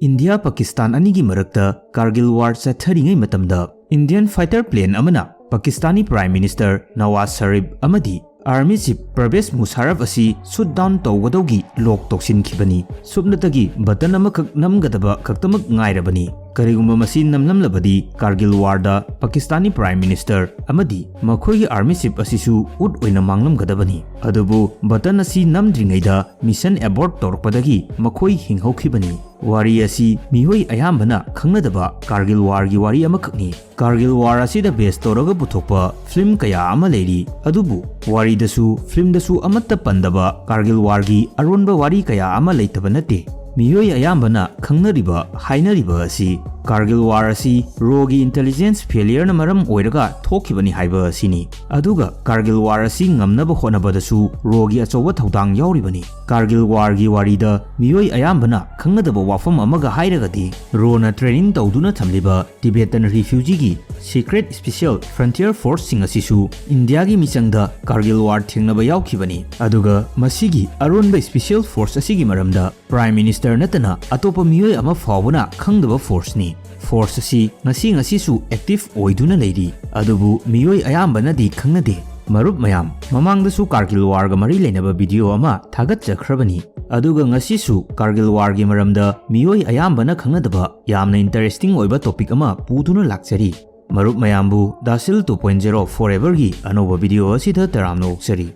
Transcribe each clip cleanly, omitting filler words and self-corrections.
India Pakistan anigi marakta Kargil war chatharigai matamda Indian fighter plane amana Pakistani Prime Minister Nawaz Sharif amadi Army Chief Pervez Musharraf asi shoot down tawgadawgi lok toksin khibani subnatagi button amakak namgadaba khaktamak ngairabani karigumba masi namlamlabadi Kargil war da Pakistani Prime Minister amadi makhoi Army Chief asisu ut oina manglamgadabani adubu button asi namdringaida mission abort torpadagi makhoi hinghokhibani wari asi mihoi ayambana khangnadaba Kargil war gi wari amakakni Kargil war asida base toraga puthokpa film kaya ama leiri adubu wari dasu film dasu amatta pandaba Kargil war gi aronba wari kaya ama leitaba nate mihoi ayambana khangnariba hainariba asi Kargil war asi rogi intelligence failure na maram oiraga thokibani haiba asini aduga Kargil war asi ngamnaba honabadasu rogi achoba thaudang yauribani Kargil war gi warida mihoi ayambana khangadaba wafam amaga hairagadi rona training tawduna thamliba Tibetan refugee gi secret special frontier force sing asisu India gi michangda Kargil war thengnaba yaukibani aduga masigi aronba special force asigi maramda Prime Minister natana atopa mihoi ama fawbana khangdaba force ni force asi ngasi su active oiduna leiri adubu miyoi ayambana di khangnade marup mayam mamang dasu Kargil war ga mari lenaba video ama thagat jakhrabani aduga ngasi su Kargil war gi maramda miyoi ayambana khangnadaba yamna interesting oiba topic ama puduna lakchari marup mayambu DAshil 2.0 4Ever gi anoba video asida taramno oksari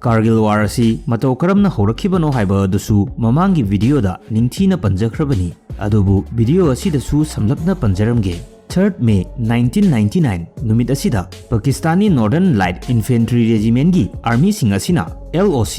Kargil war asi matau karamna horakhibano haiba dasu mamangi video da ningthina panjakhrabani adubu video asida su samlapna panjaramge 3rd May 1999 numit asida Pakistani Northern Light Infantry Regiment gi army sing asina LOC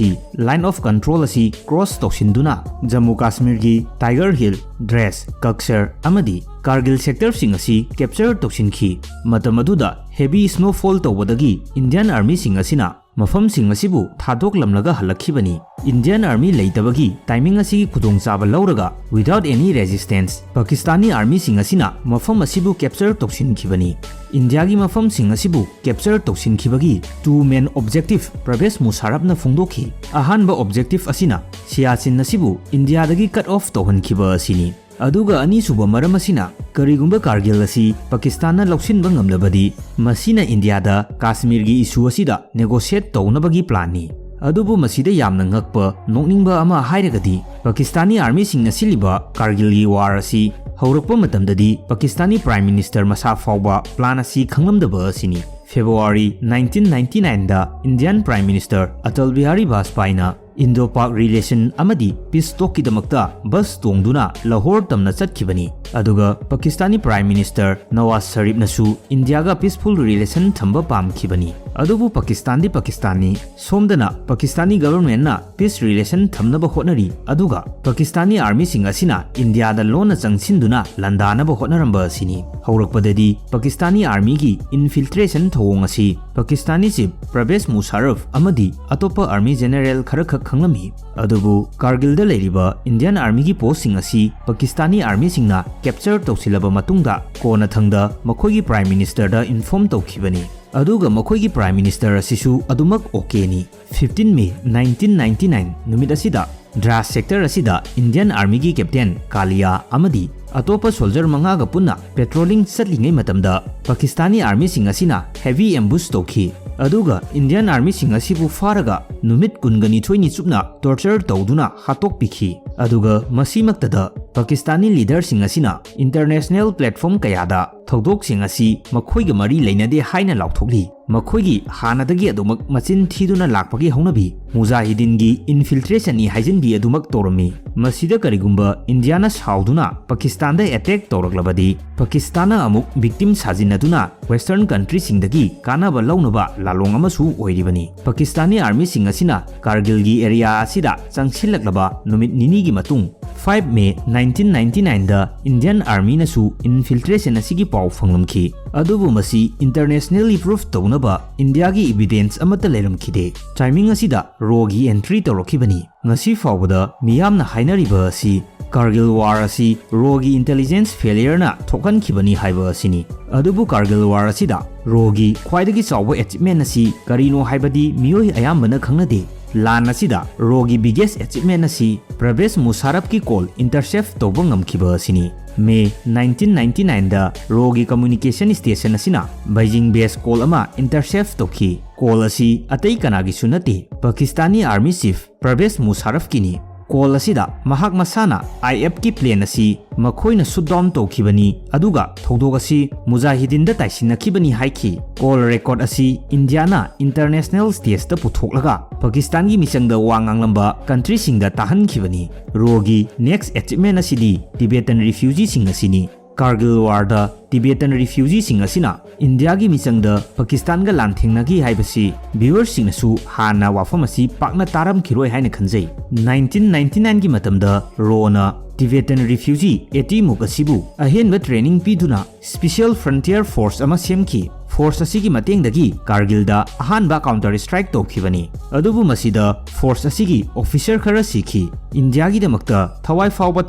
line of control asi cross toksinduna Jammu Kashmir gi Tiger Hill Dress Kaksar amadi Kargil sector sing asi capture toksinki matamaduda heavy snowfall tawbadagi Indian army sing asina mafam sing asibu thadok lamlaga halakhibani Indian army leitabagi timing asigi khudong chaba lauraga without any resistance Pakistani army sing asina mafam asibu capture toksin khibani India gi mafam sing asibu capture toksin khibagi two main objective Pervez Musharraf na phongdokhi ahanba objective asina Siachen asibu India dagi cut off tohan khiba asini aduga ani suba maram asina karigumba Kargil asi Pakistan na loksinba ngamlabadi masina India da Kashmir gi issue asida negotiate townabagi plan ni adubu masida yamna ngakpa nokningba ama hairagadi Pakistani army sing asiliba Kargil gi war asi haurakpa matamdadi Pakistani Prime Minister masa fawba plan asi khanglamdaba asini February 1999 da Indian Prime Minister Atal Bihari Vajpayee na Indo-Pak relation amadi peace talk kidamakta bus tongduna Lahore tamna chatkibani aduga Pakistani Prime Minister Nawaz Sharif nasu India ga peaceful relation thamba pamkhibani adubu Pakistani somdana Pakistani government na peace relation thamnaba hotnari aduga Pakistani army sing asina India da lona changsinduna landana ba hotnaramba asini haurakpadadi Pakistani army gi infiltration thawong asi Pakistani Chief Pervez Musharraf amadi atopa army general kharakha khanglami adubu Kargil da leiriba Indian army gi post sing asi Pakistani army singna capture tawsilaba matungda kona thangda makhogi Prime Minister da inform tawkhibani aduga makhogi Prime Minister asisu adumak okay ni 15 May 1999 numit asida Dras sector asida Indian army gi captain Kalia amadi atopa soldier mangaga punna patrolling satlingai matamda Pakistani army sing asina heavy ambush tawkhi aduga Indian army sing asibu faraga numit kungani thoini chupna torture tawduna hatok pikhi aduga masimaktada Pakistani leader sing asina international platform kayada thodok sing asi makhoiga mari leinade haina laukthokli makhoigi hanadagi adumak machin thiduna lakpagi haunabi mujahidin gi infiltration ni haijin bi adumak torami masida karigumba Indiana sauduna Pakistan da attack toraklabadi Pakistan amuk victim sajinaduna western country singdagi kanaba launaba lalong amasu oiribani Pakistani army sing asina Kargil gi area asida changsilaklaba numit nini gi matung 5 May 1999 da Indian army nasu infiltration asigi paw phanglamki adubu masi internationally proof tawnaba India gi evidence amata leiramkhide timing asida rogi entry tawrokibani ngasi fawbada miyamna hainariba asi Kargil war asi rogi intelligence failure na thokan khibani haiba asini adubu Kargil war asida rogi khwaidagi chawba achievement asi karino haibadi miyoi ayambana khangnade ꯂꯥꯟ ꯑꯁꯤꯗ ꯔꯣꯒꯤ biggest ꯑꯦꯆꯤꯞꯃꯦꯟ ꯑꯁꯤ ꯄꯔꯚꯦꯖ ꯃꯨꯁꯥꯔꯐꯀꯤ call intercept ꯇꯧꯕ ꯉꯝꯈꯤꯕ ꯑꯁꯤꯅꯤ꯫ ꯃꯦ 1999ꯗ ꯔꯣꯒꯤ communication station ꯑꯁꯤꯅ Beijing ꯕꯦꯁ call ꯑꯃ intercept ꯇꯧꯈꯤ꯫ Call ꯑꯁꯤ ꯑꯇꯩ ꯀꯅꯥꯒꯤꯁꯨ ꯅꯠꯇꯦ, ꯄꯥꯀꯤꯁꯇꯥꯅꯤ ꯑꯥꯔꯃꯤ ꯆꯤꯐ ꯄꯔꯚꯦꯖ ꯃꯨꯁꯥꯔꯐꯀꯤꯅꯤ꯫ ꯀꯣꯜ ꯑꯁꯤꯗ ꯃꯍꯥꯛ ꯃꯁꯥꯅ IFꯀꯤ ꯄ꯭ꯂꯦꯟ ꯑꯁꯤ ꯃꯈꯣꯏꯅ ꯁꯨꯠ ꯗꯥꯎꯟ ꯇꯧꯈꯤꯕꯅꯤ ꯑꯗꯨꯒ ꯊꯧꯗꯣꯛ ꯑꯁꯤ ꯃꯨꯖꯥꯍꯤꯗꯤꯟꯗ ꯇꯥꯏꯁꯤꯟꯅꯈꯤꯕꯅꯤ ꯍꯥꯏꯈꯤ꯫ ꯀꯣꯜ ꯔꯦꯀꯣꯔꯗ ꯑꯁꯤ ꯏꯟꯗꯤꯌꯥꯅ ꯏꯟꯇꯔꯅꯦꯁꯅꯦꯜ ꯁ꯭ꯇꯦꯖꯇ ꯄꯨꯊꯣꯛꯂꯒ ꯄꯥꯀꯤꯁꯇꯥꯟꯒꯤ ꯃꯤꯆꯪꯗ ꯋꯥ ꯉꯥꯡꯂꯝꯕ ꯀꯟꯇ꯭ꯔꯤꯁꯤꯡꯗ ꯇꯥꯍꯟꯈꯤꯕꯅꯤ꯫ ꯔꯣꯒꯤ ꯅꯦꯛꯁ ꯑꯦꯆꯤꯞꯃꯦꯟ ꯑꯁꯤꯗꯤ ꯇꯤꯕꯦꯇꯟ ꯔꯤꯐ꯭ꯌꯨꯖꯤꯁꯤꯡ ꯑꯁꯤꯅꯤ꯫ ꯀꯥꯔꯒꯤꯜ ꯋꯥꯔꯗ ꯇꯤꯕꯦꯇꯟ ꯔꯤꯐ꯭ꯌꯨꯖꯤꯁꯤꯡ ꯑꯁꯤꯅ ꯏꯟꯗꯤꯌꯥꯒꯤ ꯃꯤꯆꯪꯗ ꯄꯥꯀꯤꯁꯇꯥꯟꯒ ꯂꯥꯟꯊꯦꯡꯅꯈꯤ ꯍꯥꯏꯕꯁꯤ ꯚꯤꯌꯨꯋꯔꯁꯤꯡꯅꯁꯨ ꯍꯥꯟꯅ ꯋꯥꯐꯝ ꯑꯁꯤ ꯄꯥꯛꯅ ꯇꯥꯔꯝꯈꯤꯔꯣꯏ ꯍꯥꯏꯅ ꯈꯟꯖꯩ꯫ 1999ꯒꯤ ꯃꯇꯝꯗ ꯔꯣꯅ ꯇꯤꯕꯦꯇꯟ ꯔꯤꯐ꯭ꯌꯨꯖꯤ 80ꯃꯨꯛ ꯑꯁꯤꯕꯨ ꯑꯍꯦꯟꯕ ꯇ꯭ꯔꯦꯅꯤꯡ ꯄꯤꯗꯨꯅ ꯁ꯭ꯄꯦꯁꯤꯌꯦꯜ ꯐ꯭ꯔꯟꯇꯤꯌꯔ ꯐꯣꯔꯁ ꯑꯃ ꯁꯦꯝꯈꯤ꯫ ꯐꯣꯔꯁ ꯑꯁꯤꯒꯤ ꯃꯇꯦꯡꯗꯒꯤ ꯀꯥꯔꯒꯤꯜꯗ ꯑꯍꯥꯟꯕ ꯀꯥꯎꯟꯇꯔ ꯁ꯭ꯇ꯭ꯔꯥꯏꯛ ꯇꯧꯈꯤꯕꯅꯤ, ꯑꯗꯨꯕꯨ ꯃꯁꯤꯗ ꯐꯣꯔꯁ ꯑꯁꯤꯒꯤ ꯑꯣꯐꯤꯁꯔ ꯈꯔ ꯁꯤꯈꯤ꯫ ꯏꯟꯗꯤꯌꯥꯒꯤꯗꯃꯛꯇ ꯊꯋꯥꯏ ꯐꯥꯎꯕ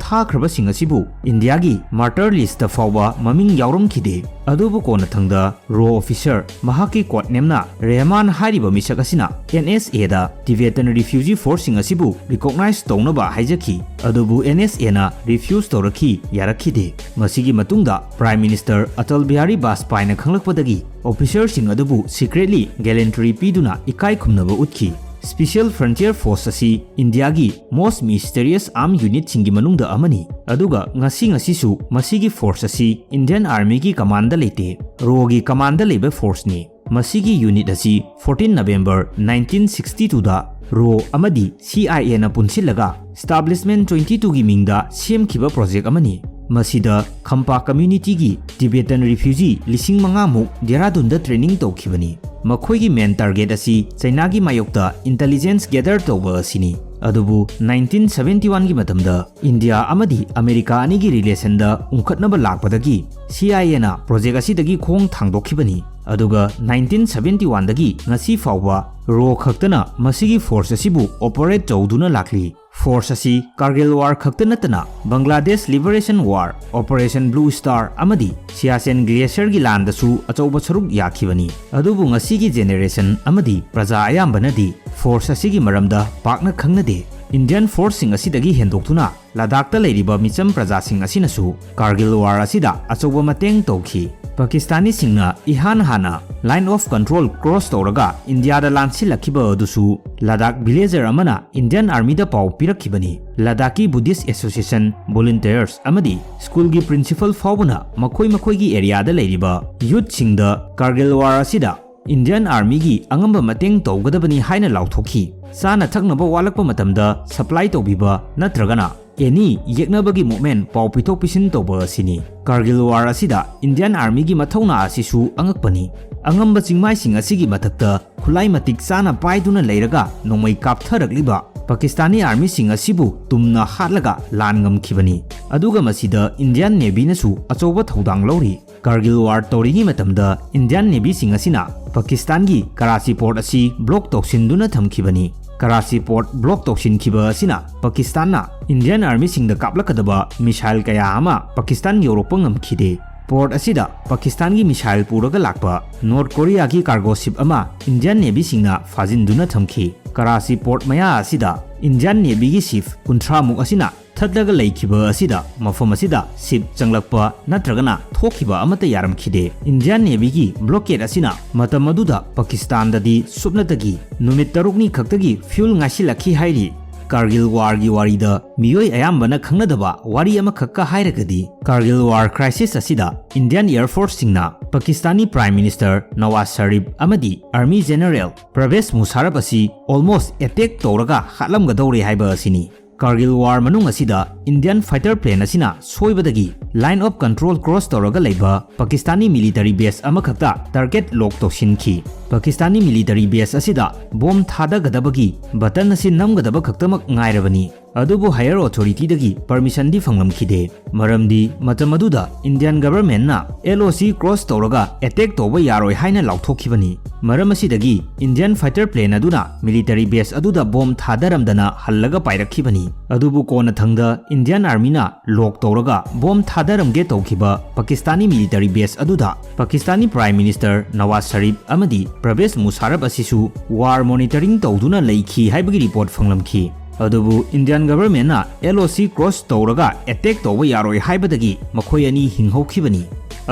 ꯊꯥꯈ꯭ꯔꯕꯁꯤꯡ ꯑꯁꯤꯕꯨ ꯏꯟꯗꯤꯌꯥꯒꯤ ꯃꯥꯔꯇꯔ ꯂꯤꯁꯇ ꯐꯥꯎꯕ ꯃꯃꯤꯡ ꯌꯥꯎꯔꯝꯈꯤꯗꯦ꯫ ꯑꯗꯨꯕꯨ ꯀꯣꯟꯅꯊꯪꯗ ꯔꯣ ꯑꯣꯐꯤꯁꯔ ꯃꯍꯥꯛꯀꯤ ꯀꯣꯗ ꯅꯦꯝꯅ ꯔꯦꯍꯃꯥꯟ ꯍꯥꯏꯔꯤꯕ ꯃꯤꯁꯛ ꯑꯁꯤꯅ NSAꯗ ꯇꯤꯕꯦꯇꯟ ꯔꯤꯐ꯭ꯌꯨꯖꯤ ꯐꯣꯔꯁꯁꯤꯡ ꯑꯁꯤꯕꯨ ꯔꯤꯀꯣꯒꯅꯥꯏꯖ ꯇꯧꯅꯕ ꯍꯥꯏꯖꯈꯤ, ꯑꯗꯨꯕꯨ NSAꯅ ꯔꯤꯐ꯭ꯌꯨꯖ ꯇꯧꯔꯛꯈꯤ, ꯌꯥꯔꯛꯈꯤꯗꯦ꯫ ꯃꯁꯤꯒꯤ ꯃꯇꯨꯡꯗ ꯄ꯭ꯔꯥꯏꯝ ꯃꯤꯅꯤꯁꯇꯔ ꯑꯇꯜ ꯕꯤꯍꯥꯔꯤ ꯕꯥꯖꯄꯥꯏꯅ ꯈꯪꯂꯛꯄꯗꯒꯤ ꯑꯣꯐꯤꯁꯔꯁꯤꯡ ꯑꯗꯨꯕꯨ ꯁꯤꯀ꯭ꯔꯦꯠꯂꯤ ꯒꯦꯂꯦꯟꯇꯔꯤ ꯄꯤꯗꯨꯅ ꯏꯀꯥꯏ ꯈꯨꯝꯅꯕ ꯎꯠꯈꯤ꯫ ꯁ꯭ꯄꯦꯁꯤꯌꯦꯜ ꯐ꯭ꯔꯟꯇꯤꯌꯔ ꯐꯣꯔꯁ ꯑꯁꯤ ꯏꯟꯗꯤꯌꯥꯒꯤ ꯃꯣꯁꯠ ꯃꯤꯁꯇꯦꯔꯤꯌꯁ ꯑꯥꯔꯝ ꯌꯨꯅꯤꯠꯁꯤꯡꯒꯤ ꯃꯅꯨꯡꯗ ꯑꯃꯅꯤ, ꯑꯗꯨꯒ ꯉꯁꯤꯁꯨ ꯃꯁꯤꯒꯤ ꯐꯣꯔꯁ ꯑꯁꯤ ꯏꯟꯗꯤꯌꯟ ꯑꯥꯔꯃꯤꯒꯤ ꯀꯃꯥꯟꯗ ꯂꯩꯇꯦ, ꯔꯣꯒꯤ ꯀꯃꯥꯟꯗ ꯂꯩꯕ ꯐꯣꯔꯁꯅꯤ꯫ ꯃꯁꯤꯒꯤ ꯌꯨꯅꯤꯠ ꯑꯁꯤ 14 ꯅꯕꯦꯝꯕꯔ 1962ꯗ ꯔꯣ ꯑꯃꯗꯤ CIAꯅ ꯄꯨꯟꯁꯤꯜꯂꯒ ꯁ꯭ꯇꯥꯕ꯭ꯂꯤꯁꯃꯦꯟꯠ 22ꯒꯤ ꯃꯤꯡꯗ ꯁꯦꯝꯈꯤꯕ ꯄ꯭ꯔꯣꯖꯦꯛ ꯑꯃꯅꯤ꯫ ꯃꯁꯤꯗ ꯈꯝꯄꯥ ꯀꯝꯃ꯭ꯌꯨꯅꯤꯇꯤꯒꯤ ꯇꯤꯕꯦꯇꯟ ꯔꯤꯐ꯭ꯌꯨꯖꯤ 5,000ꯃꯨꯛ ꯗꯦꯍꯔꯥꯗꯨꯟꯗ ꯇ꯭ꯔꯦꯅꯤꯡ ꯇꯧꯈꯤꯕꯅꯤ꯫ ꯃꯈꯣꯏꯒꯤ ꯃꯦꯟ ꯇꯥꯔꯒꯦꯠ ꯑꯁꯤ ꯆꯩꯅꯥꯒꯤ ꯃꯥꯌꯣꯛꯇ ꯏꯟꯇꯦꯂꯤꯖꯦꯟꯁ ꯒꯦꯗꯔ ꯇꯧꯕ ꯑꯁꯤꯅꯤ꯫ ꯑꯗꯨꯕꯨ 1971ꯒꯤ ꯃꯇꯝꯗ ꯏꯟꯗꯤꯌꯥ ꯑꯃꯗꯤ ꯑꯃꯦꯔꯤꯀꯥ ꯑꯅꯤꯒꯤ ꯔꯤꯂꯦꯁꯟꯗ ꯎꯪꯈꯠꯅꯕ ꯂꯥꯛꯄꯗꯒꯤ CIAꯅ ꯄ꯭ꯔꯣꯖꯦꯛ ꯑꯁꯤꯗꯒꯤ ꯈꯣꯡ ꯊꯥꯡꯗꯣꯛꯈꯤꯕꯅꯤ, ꯑꯗꯨꯒ 1971ꯗꯒꯤ ꯉꯁꯤ ꯐꯥꯎꯕ ꯔꯣ ꯈꯛꯇꯅ ꯃꯁꯤꯒꯤ ꯐꯣꯔꯁ ꯑꯁꯤꯕꯨ ꯑꯣꯄꯔꯦꯠ ꯇꯧꯗꯨꯅ ꯂꯥꯛꯂꯤ꯫ ꯐꯣꯔꯁ ꯑꯁꯤ ꯀꯥꯔꯒꯤꯜ ꯋꯥꯔ ꯈꯛꯇ ꯅꯠꯇꯅ Bangladesh liberation war, operation blue star ꯑꯃꯗꯤ ꯁꯤꯌꯥꯆꯦꯟ ꯒ꯭ꯂꯦꯁꯤꯌꯔꯒꯤ ꯂꯥꯟꯗꯁꯨ ꯑꯆꯧꯕ ꯁꯔꯨꯛ ꯌꯥꯈꯤꯕꯅꯤ꯫ ꯑꯗꯨꯕꯨ ꯉꯁꯤꯒꯤ ꯖꯦꯅꯦꯔꯦꯁꯟ ꯑꯃꯗꯤ ꯄ꯭ꯔꯖꯥ ꯑꯌꯥꯝꯕꯅꯗꯤ ꯐꯣꯔꯁ ꯑꯁꯤꯒꯤ ꯃꯔꯝꯗ ꯄꯥꯛꯅ ꯈꯪꯅꯗꯦ꯫ ꯏꯟꯗꯤꯌꯟ ꯐꯣꯔꯁꯁꯤꯡ ꯑꯁꯤꯗꯒꯤ ꯍꯦꯟꯗꯣꯛꯇꯨꯅ ꯂꯗꯥꯈꯇ ꯂꯩꯔꯤꯕ ꯃꯤꯆꯝ ꯄ꯭ꯔꯖꯥꯁꯤꯡ ꯑꯁꯤꯅꯁꯨ ꯀꯥꯔꯒꯤꯜ ꯋꯥꯔ ꯑꯁꯤꯗ ꯑꯆꯧꯕ ꯃꯇꯦꯡ ꯇꯧꯈꯤ꯫ ꯄꯥꯀꯤꯁꯇꯥꯅꯤꯁꯤꯡꯅ ꯏꯍꯥꯟ ꯍꯥꯟꯅ ꯂꯥꯏꯟ ꯑꯣꯐ ꯀꯟꯇ꯭ꯔꯣꯜ ꯀ꯭ꯔꯣꯁ ꯇꯧꯔꯒ ꯏꯟꯗꯤꯌꯥꯗ ꯂꯥꯟꯁꯤꯜꯂꯛꯈꯤꯕ ꯑꯗꯨꯁꯨ ꯂꯗꯥꯈ ꯚꯤꯂꯦꯖꯔ ꯑꯃꯅ ꯏꯟꯗꯤꯌꯟ ꯑꯥꯔꯃꯤꯗ ꯄꯥꯎ ꯄꯤꯔꯛꯈꯤꯕꯅꯤ꯫ ꯂꯗꯥꯈꯀꯤ ꯕꯨꯗꯙꯤꯁꯠ ꯑꯦꯁꯣꯁꯤꯌꯦꯁꯟ, ꯚꯣꯂꯨꯟꯇꯤꯌꯔꯁ ꯑꯃꯗꯤ ꯁ꯭ꯀꯨꯜꯒꯤ ꯄ꯭ꯔꯤꯟꯁꯤꯄꯜ ꯐꯥꯎꯕꯅ ꯃꯈꯣꯏꯒꯤ ꯑꯦꯔꯤꯌꯥꯗ ꯂꯩꯔꯤꯕ ꯌꯨꯊꯁꯤꯡꯗ ꯀꯥꯔꯒꯤꯜ ꯋꯥꯔ ꯑꯁꯤꯗ ꯏꯟꯗꯤꯌꯟ ꯑꯥꯔꯃꯤꯒꯤ ꯑꯉꯝꯕ ꯃꯇꯦꯡ ꯇꯧꯒꯗꯕꯅꯤ ꯍꯥꯏꯅ ꯂꯥꯎꯊꯣꯛꯈꯤ꯫ ꯆꯥꯅ ꯊꯛꯅꯕ ꯋꯥꯠꯂꯛꯄ ꯃꯇꯝꯗ ꯁꯄ꯭ꯂꯥꯏ ꯇꯧꯕꯤꯕ ꯅꯠꯇ꯭ꯔꯒꯅ ꯑꯦꯅꯤ ꯌꯦꯛꯅꯕꯒꯤ ꯃꯨꯚꯃꯦꯟꯠ ꯄꯥꯎ ꯄꯤꯊꯣꯛ ꯄꯤꯁꯤꯟ ꯇꯧꯕ ꯑꯁꯤꯅꯤ꯫ ꯀꯥꯔꯒꯤꯜ ꯋꯥꯔ ꯑꯁꯤꯗ ꯏꯟꯗꯤꯌꯟ ꯑꯥꯔꯃꯤꯒꯤ ꯃꯊꯧꯅꯥ ꯑꯁꯤꯁꯨ ꯑꯉꯛꯄꯅꯤ꯫ ꯑꯉꯝꯕ ꯆꯤꯡꯃꯥꯏꯁꯤꯡ ꯑꯁꯤꯒꯤ ꯃꯊꯛꯇ ꯈꯨꯠꯂꯥꯏ ꯃꯇꯤꯛ ꯆꯥꯅ ꯄꯥꯏꯗꯨꯅ ꯂꯩꯔꯒ ꯅꯣꯡꯃꯩ ꯀꯥꯞꯊꯔꯛꯂꯤꯕ ꯄꯥꯀꯤꯁꯇꯥꯅꯤ ꯑꯥꯔꯃꯤꯁꯤꯡ ꯑꯁꯤꯕꯨ ꯇꯨꯝꯅ ꯍꯥꯠꯂꯒ ꯂꯥꯟ ꯉꯝꯈꯤꯕꯅꯤ, ꯑꯗꯨꯒ ꯃꯁꯤꯗ ꯏꯟꯗꯤꯌꯟ ꯅꯦꯚꯤꯅꯁꯨ ꯑꯆꯧꯕ ꯊꯧꯗꯥꯡ ꯂꯧꯔꯤ꯫ ꯀꯥꯔꯒꯤꯜ ꯋꯥꯔ ꯇꯧꯔꯤꯉꯩ ꯃꯇꯝꯗ ꯏꯟꯗꯤꯌꯟ ꯅꯦꯚꯤꯁꯤꯡ ꯑꯁꯤꯅ ꯄꯥꯀꯤꯁꯇꯥꯟꯒꯤ ꯀꯔꯥꯆꯤ ꯄꯣꯔꯠ ꯑꯁꯤ ꯕ꯭ꯂꯣꯛ ꯇꯧꯁꯤꯟꯗꯨꯅ ꯊꯝꯈꯤꯕꯅꯤ꯫ ꯀꯔꯥꯆꯤ ꯄꯣꯔꯠ ꯕ꯭ꯂꯣꯛ ꯇꯧꯁꯤꯟꯈꯤꯕ ꯑꯁꯤꯅ ꯄꯥꯀꯤꯁꯇꯥꯟꯅ ꯏꯟꯗꯤꯌꯟ ꯑꯥꯔꯃꯤꯁꯤꯡꯗ ꯀꯥꯞꯂꯛꯀꯗꯕ ꯃꯤꯁꯥꯏꯜ ꯀꯌꯥ ꯑꯃ ꯄꯥꯀꯤꯁꯇꯥꯟ ꯌꯧꯔꯛꯄ ꯉꯝꯈꯤꯗꯦ꯫ ꯄꯣꯔꯠ ꯑꯁꯤꯗ ꯄꯥꯀꯤꯁꯇꯥꯟꯒꯤ ꯃꯤꯁꯥꯏꯜ ꯄꯨꯔꯒ ꯂꯥꯛꯄ ꯅꯣꯔꯊ ꯀꯣꯔꯤꯌꯥꯒꯤ ꯀꯥꯔꯒꯣ ꯁꯤꯞ ꯑꯃ ꯏꯟꯗꯤꯌꯟ ꯅꯦꯚꯤꯁꯤꯡꯅ ꯐꯥꯖꯤꯟꯗꯨꯅ ꯊꯝꯈꯤ꯫ ꯀꯔꯥꯆꯤ ꯄꯣꯔꯠ ꯃꯌꯥ ꯑꯁꯤꯗ ꯏꯟꯗꯤꯌꯟ ꯅꯦꯚꯤꯒꯤ ꯁꯤꯞ 30ꯃꯨꯛ ꯑꯁꯤꯅ ꯊꯠꯂꯒ ꯂꯩꯈꯤꯕ ꯑꯁꯤꯗ ꯃꯐꯝ ꯑꯁꯤꯗ ꯁꯤꯞ ꯆꯪꯂꯛꯄ ꯅꯠꯇ꯭ꯔꯒꯅ ꯊꯣꯛꯈꯤꯕ ꯑꯃꯠꯇ ꯌꯥꯔꯝꯈꯤꯗꯦ꯫ ꯏꯟꯗꯤꯌꯟ ꯅꯦꯚꯤꯒꯤ ꯕ꯭ꯂꯣꯀꯦꯠ ꯑꯁꯤꯅ ꯃꯇꯝ ꯑꯗꯨꯗ ꯄꯥꯀꯤꯁꯇꯥꯟꯗꯗꯤ ꯁꯨꯞꯅꯇꯒꯤ ꯅꯨꯃꯤꯠ 5ꯅꯤ ꯈꯛꯇꯒꯤ ꯐ꯭ꯌꯨꯜ ꯉꯥꯏꯁꯤꯜꯂꯛꯈꯤ ꯍꯥꯏꯔꯤ꯫ ꯀꯥꯔꯒꯤꯜ ꯋꯥꯔꯒꯤ ꯋꯥꯔꯤꯗ ꯃꯤꯑꯣꯏ ꯑꯌꯥꯝꯕꯅ ꯈꯪꯅꯗꯕ ꯋꯥꯔꯤ ꯑꯃꯈꯛꯀ ꯍꯥꯏꯔꯒꯗꯤ ꯀꯥꯔꯒꯤꯜ ꯋꯥꯔ ꯀ꯭ꯔꯥꯏꯁꯤꯁ ꯑꯁꯤꯗ ꯏꯟꯗꯤꯌꯟ ꯑꯦꯌꯔ ꯐꯣꯔꯁꯁꯤꯡꯅ ꯄꯥꯀꯤꯁꯇꯥꯅꯤ ꯄ꯭ꯔꯥꯏꯝ ꯃꯤꯅꯤꯁꯇꯔ ꯅꯋꯥꯖ ꯁꯔꯤꯐ ꯑꯃꯗꯤ ꯑꯥꯔꯃꯤ ꯖꯦꯅꯔꯦꯜ ꯄꯔꯚꯦꯖ ꯃꯨꯁꯥꯔꯐ ꯑꯁꯤ ꯑꯣꯜꯃꯣꯁꯠ ꯑꯦꯇꯦꯛ ꯇꯧꯔꯒ ꯍꯥꯠꯂꯝꯒꯗꯧꯔꯦ ꯍꯥꯏꯕ ꯑꯁꯤꯅꯤ꯫ ꯀꯥꯔꯒꯤꯜ ꯋꯥꯔ ꯃꯅꯨꯡ ꯑꯁꯤꯗ ꯏꯟꯗꯤꯌꯟ ꯐꯥꯏꯇꯔ ꯄ꯭ꯂꯦꯟ ꯑꯁꯤꯅ ꯁꯣꯏꯕꯗꯒꯤ ꯂꯥꯏꯟ ꯑꯣꯐ ꯀꯟꯇ꯭ꯔꯣꯜ ꯀ꯭ꯔꯣꯁ ꯇꯧꯔꯒ ꯂꯩꯕ ꯄꯥꯀꯤꯁꯇꯥꯅꯤ ꯃꯤꯂꯤꯇꯔꯤ ꯕꯦꯁ ꯑꯃꯈꯛꯇ ꯇꯥꯔꯒꯦꯠ ꯂꯣꯛ ꯇꯧꯁꯤꯟꯈꯤ꯫ ꯄꯥꯀꯤꯁꯇꯥꯅꯤ ꯃꯤꯂꯤꯇꯔꯤ ꯕꯦꯁ ꯑꯁꯤꯗ ꯕꯣꯝ ꯊꯥꯗꯒꯗꯕꯒꯤ ꯕꯇꯟ ꯑꯁꯤ ꯅꯝꯒꯗꯕ ꯈꯛꯇꯃꯛ ꯉꯥꯏꯔꯕꯅꯤ, अदुबु हायर अथॉरिटी दगी परमिशन दी फंगलमखिदे मरमदी मतम अदुदा इंडियन गवर्नमेंट ना LOC क्रॉस तौरगा अटैक तौबा यारोय हाइना लाउथोखिबनी मरम असिदगी इंडियन फाइटर प्लेन अदुना मिलिटरी बेस अदुदा बॉम्ब थादरमदना हल्लगा पाइरखिबनी अदुबु कोना थंगदा इंडियन आर्मी ना लॉक तौरगा बॉम्ब थादरमगे तौखिबा पाकिस्तानी मिलिटरी बेस अदुदा पाकिस्तानी प्राइम मिनिस्टर नवाज शरीफ अमदी प्रवेश मुशर्रफ असिसु वार मॉनिटरिंग तौदुना लेखि हाइबगी रिपोर्ट फंगलमखि अदुबु इंडियन गवर्नमेंट ना LOC क्रॉस तौरगा अटैक तौबा यारोय हाइबदगी मखोय अनी हिंहौखिबनी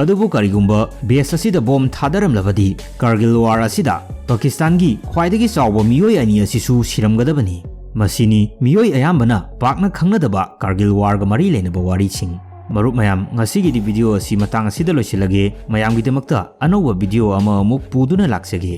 अदुबु करिगुंबा बेस असिदा बॉम्ब थादरमलबदी कारगिल वार असिदा पाकिस्तान की ख्वाइदगी चावबा मियोय अनी असिसु सिरमगदबनी मसिनी मियोय अयाम्बना पाकना खंगनदबा कारगिल वारगा मरी लेनबा वारीसिंग मरुप मयाम ngasiगी वीडियो असि मतंग असिदा लोइसिलगे मयामगिदमक्ता अनौबा वीडियो अमा अमुक पुदुना लाक्सगे।